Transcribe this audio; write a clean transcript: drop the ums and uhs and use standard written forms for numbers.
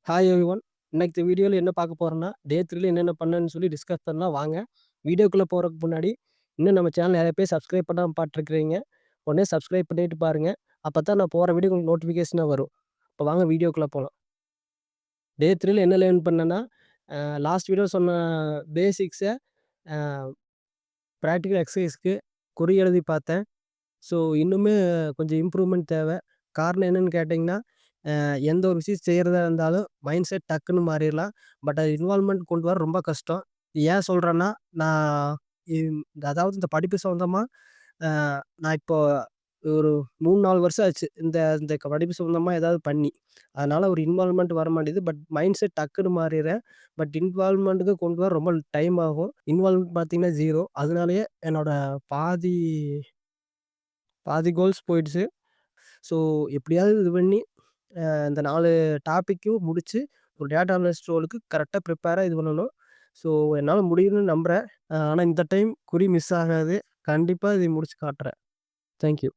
Hi everyone. இன்னைக்கு வீடியோல என்ன பார்க்க போறோம்னா, டே 3ல என்னென்ன பண்ணேன்னு சொல்லி டிஸ்கஸ் பண்ணலாம் வாங்க. வீடியோக்குள்ள போறதுக்கு முன்னாடி, இன்னும் நம்ம சேனல் நெறைய பேர் சப்ஸ்கிரைப் பண்ணாம பார்த்துருக்கிறீங்க. உடனே சப்ஸ்கிரைப் பண்ணிட்டு பாருங்க. அப்பதான் நான் போற வீடியோ உங்களுக்கு நோட்டிஃபிகேஷனா வரும். இப்ப வாங்க வீடியோக்குள்ள போலாம். டே 3ல என்ன லேர்ன் பண்ணேன்னா, லாஸ்ட் வீடியோ சொன்ன பேசிக்ஸ அ பிராக்டிகல் எக்சர்சைஸ்க்கு குறி எழுதி பார்த்தேன். ஸோ இன்னுமே கொஞ்சம் இம்ப்ரூவ்மெண்ட் தேவை. காரணம் என்னன்னு கேட்டீங்கன்னா, எந்த ஒரு விஷயம் செய்றதா இருந்தாலும் மைண்ட் செட் டக்குன்னு மாறிறலாம். பட் அது இன்வால்வ்மென்ட் கொண்டு வர ரொம்ப கஷ்டம். ஏன் சொல்றேன்னா, நான் இம் அதாவது இந்த படிப்பு சம்மந்தமா அ நான் இப்போ ஒரு 3, 4 வருஷம் ஆச்சு. இந்த இந்த படிப்பு சம்மந்தமா ஏதாவது பண்ணி. அதனால ஒரு இன்வால்வ்மென்ட் வரமாட்டேங்குது. பட் மைண்ட் செட் டக்குன்னு மாறிர்றேன். பட் இன்வால்வ்மென்ட்க்கு கொண்டு வர ரொம்ப டைம் ஆகும். இன்வால்வ்மென்ட் பார்த்தீங்கன்னா 0. அதனாலேயே என்னோட பாதி பாதி கோல்ஸ் போயிடுச்சு. ஸோ எப்படியாவது இது பண்ணி இந்த 4 டாபிக்கும் முடிச்சு, ஒரு டேட்டா அனலிஸ்ட் ரோலுக்கு கரெக்ட்டா ப்ரிப்பேரா இது பண்ணணும். ஸோ என்னால முடியும்னு நம்புறேன். ஆனா இந்த டைம் குறி மிஸ் ஆகாது. கண்டிப்பா இதை முடிச்சு காட்டுறேன். Thank you.